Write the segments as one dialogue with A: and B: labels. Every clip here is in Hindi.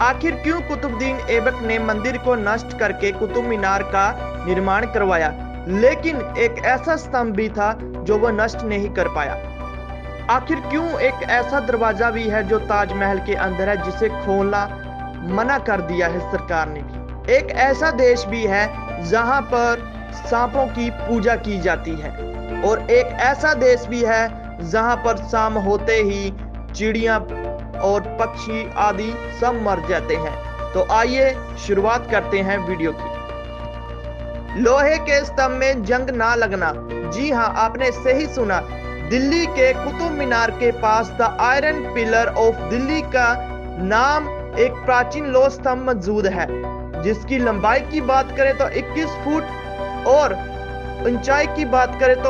A: आखिर क्यों कुतुबुद्दीन ऐबक ने मंदिर को नष्ट करके कुतुब मीनार का निर्माण करवाया, लेकिन एक ऐसा स्तंभ भी था जो वह नष्ट नहीं कर पाया। आखिर क्यों एक ऐसा दरवाजा भी है जो ताजमहल के अंदर है जिसे खोलना मना कर दिया है सरकार ने भी। एक ऐसा देश भी है जहां पर सांपों की पूजा की जाती है, और एक ऐसा देश भी है जहां पर शाम होते ही चिड़िया और पक्षी आदि सब मर जाते हैं। तो आइए शुरुआत करते हैं वीडियो की। लोहे के स्तंभ में जंग ना लगना। जी हां, आपने सही सुना। दिल्ली के कुतुब मीनार के पास the iron pillar of Delhi का नाम एक प्राचीन लोह स्तंभ मौजूद है, जिसकी लंबाई की बात करें तो 21 फुट और ऊंचाई की बात करें तो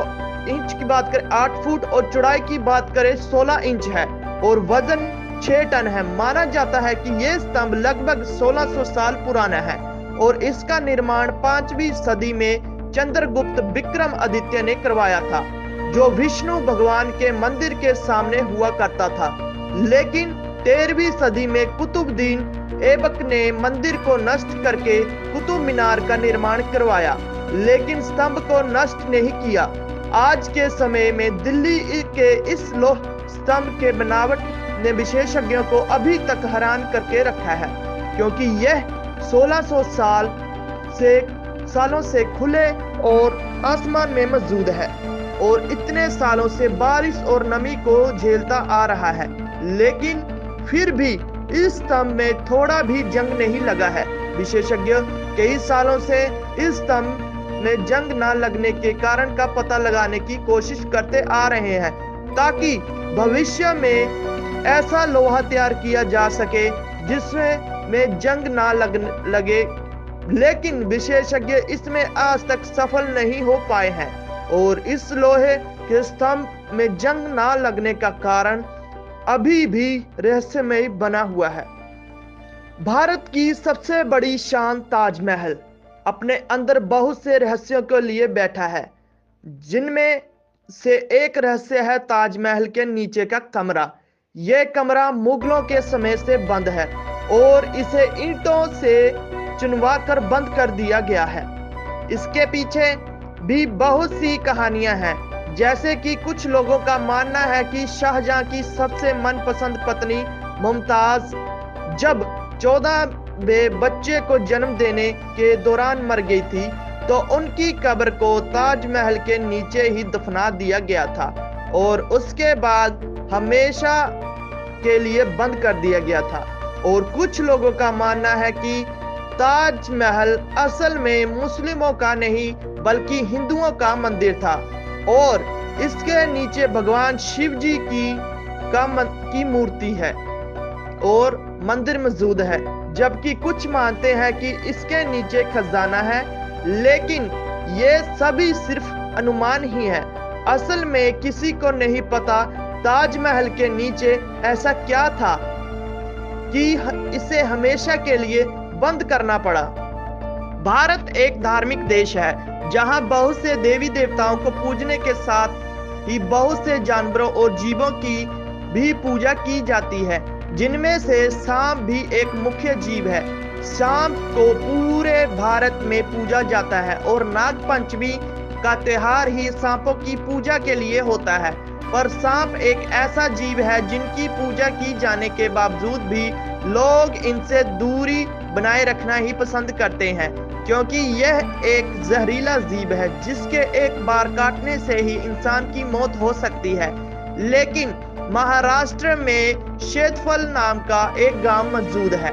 A: 8 फुट और चौड़ाई की बात करें 16 इंच है, और वजन 6 टन है। माना जाता है कि यह स्तंभ लगभग 1600 साल पुराना है, और इसका निर्माण 5वीं सदी में चंद्रगुप्त विक्रमादित्य ने करवाया था, जो विष्णु भगवान के मंदिर के सामने हुआ करता था। लेकिन 13वीं सदी में कुतुबुद्दीन ऐबक ने मंदिर को नष्ट करके कुतुब मीनार का निर्माण करवाया, लेकिन स्तंभ को नष्ट नहीं किया। आज के समय में दिल्ली के इस लोह स्तंभ के बनावट ने विशेषज्ञों को अभी तक हैरान करके रखा है, क्योंकि यह 1600 सालों से खुले और आसमान में मौजूद है, और इतने सालों से बारिश और नमी को झेलता आ रहा है, लेकिन फिर भी इस स्तंभ में थोड़ा भी जंग नहीं लगा है। विशेषज्ञ कई सालों से इस स्तंभ में जंग न लगने के कारण का पता लगाने की कोशिश करते आ रहे हैं, ताकि भविष्य में ऐसा लोहा तैयार किया जा सके जिसमें जंग ना लगे, लेकिन विशेषज्ञ इसमें आज तक सफल नहीं हो पाए हैं, और इस लोहे के स्तंभ में जंग ना लगने का कारण अभी भी रहस्यमय बना हुआ है। भारत की सबसे बड़ी शान ताजमहल अपने अंदर बहुत से रहस्यों को लिए बैठा है, जिनमें से एक रहस्य है ताजमहल के नीचे का कमरा। यह कमरा मुगलों के समय से बंद है, और इसे ईंटों से चुनवाकर बंद कर दिया गया है। इसके पीछे भी बहुत सी कहानियां हैं, जैसे कि कुछ लोगों का मानना है कि शाहजहां की सबसे मनपसंद पत्नी मुमताज जब 14वें बच्चे को जन्म देने के दौरान मर गई थी, तो उनकी कब्र को ताजमहल के नीचे ही दफना दिया गया था, और उसके बाद हमेशा के लिए बंद कर दिया गया था। और कुछ लोगों का मानना है कि ताजमहल असल में मुस्लिमों का नहीं बल्कि हिंदुओं का मंदिर था, और इसके नीचे भगवान शिव जी की मूर्ति है और मंदिर मौजूद है, जबकि कुछ मानते हैं कि इसके नीचे खजाना है, लेकिन ये सभी सिर्फ अनुमान ही है। असल में किसी को नहीं पता ताजमहल के नीचे ऐसा क्या था कि इसे हमेशा के लिए बंद करना पड़ा। भारत एक धार्मिक देश है जहां बहुत से देवी देवताओं को पूजने के साथ ही बहुत से जानवरों और जीवों की भी पूजा की जाती है, जिनमें से सांप भी एक मुख्य जीव है। सांप को पूरे भारत में पूजा जाता है, और नाग पंचमी का त्योहार ही सांपों की पूजा के लिए होता है। पर सांप एक ऐसा जीव है जिनकी पूजा की जाने के बावजूद भी लोग इनसे दूरी बनाए रखना ही पसंद करते हैं, क्योंकि यह एक जहरीला जीव है जिसके एक बार काटने से ही इंसान की मौत हो सकती है। लेकिन महाराष्ट्र में शेतफल नाम का एक गांव मौजूद है,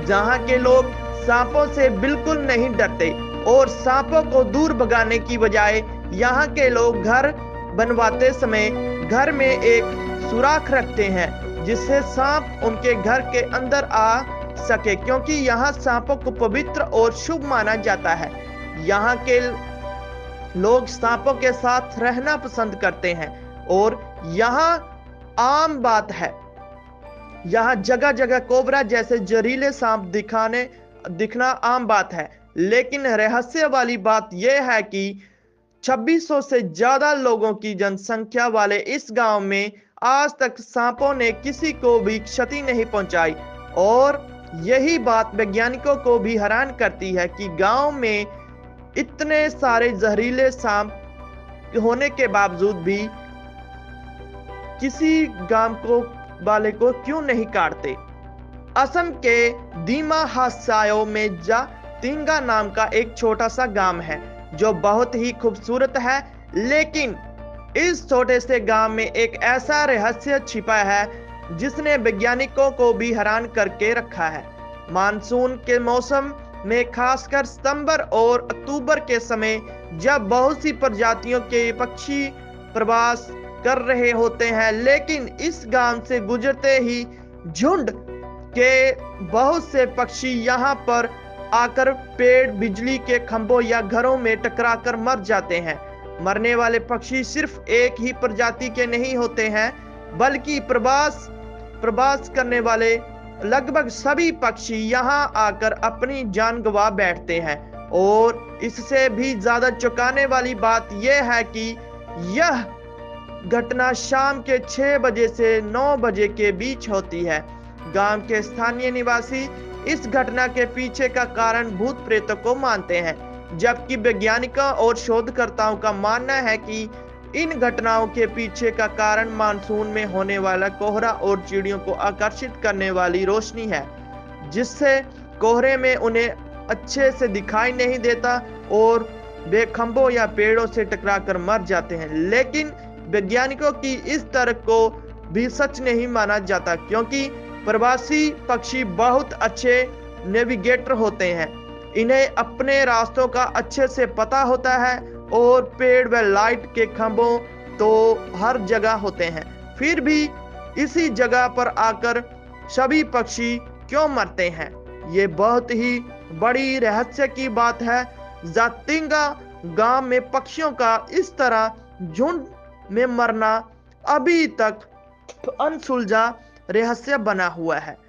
A: जहां के लोग सांपों से बिल्कुल नहीं डरते, और सांपों को दूर भगाने की बजाय यहाँ के लोग घर बनवाते समय घर में एक सुराख रखते हैं, जिससे सांप उनके घर के अंदर आ सके, क्योंकि यहाँ सांपों को पवित्र और शुभ माना जाता है। यहाँ के लोग सांपों के साथ रहना पसंद करते हैं, और यहाँ आम बात है, यहाँ जगह जगह कोबरा जैसे जहरीले सांप दिखना आम बात है। लेकिन रहस्य वाली बात यह है कि 2600 से ज्यादा लोगों की जनसंख्या वाले इस गांव में आज तक सांपों ने किसी को भी क्षति नहीं पहुंचाई, और यही बात वैज्ञानिकों को भी हैरान करती है कि गांव में इतने सारे जहरीले सांप होने के बावजूद भी किसी गांव को वाले को क्यों नहीं काटते। असम के दीमा हासायो में जातिंगा नाम का एक छोटा सा गांव है जो बहुत ही खूबसूरत है, लेकिन इस छोटे से गांव में एक ऐसा रहस्य छिपा है जिसने वैज्ञानिकों को भी हैरान करके रखा है। मानसून के मौसम में खासकर सितंबर और अक्टूबर के समय जब बहुत सी प्रजातियों के पक्षी प्रवास कर रहे होते हैं, लेकिन इस गांव से गुजरते ही झुंड के बहुत से पक्षी यहां पर आकर पेड़, बिजली के खंभों या घरों में टकराकर मर जाते हैं। मरने वाले पक्षी सिर्फ एक ही प्रजाति के नहीं होते हैं, बल्कि प्रवास करने वाले लगभग सभी पक्षी यहां आकर अपनी जान गंवा बैठते हैं। और इससे भी ज्यादा चौंकाने वाली बात यह है कि यह घटना शाम के 6 बजे से 9 बजे के बीच होती है। गांव के स्थानीय निवासी इस घटना के पीछे का कारण भूत प्रेतों को मानते हैं, जबकि वैज्ञानिकों और शोधकर्ताओं का मानना है कि इन घटनाओं के पीछे का कारण मानसून में होने वाला कोहरा और चिड़ियों को आकर्षित करने वाली रोशनी है, जिससे कोहरे में उन्हें अच्छे से दिखाई नहीं देता और वे खंभों या पेड़ों से टकराकर मर जाते हैं। लेकिन वैज्ञानिकों की इस तर्क को भी सच नहीं माना जाता, क्योंकि प्रवासी पक्षी बहुत अच्छे नेविगेटर होते हैं। इन्हें अपने रास्तों का अच्छे से पता होता है और पेड़ व लाइट के खंभों तो हर जगह होते हैं। फिर भी इसी जगह पर आकर सभी पक्षी क्यों मरते हैं, ये बहुत ही बड़ी रहस्य की बात है। जातिंगा गांव में पक्षियों का इस तरह झुंड में मरना अभी तक अनसुलझा रहस्य बना हुआ है।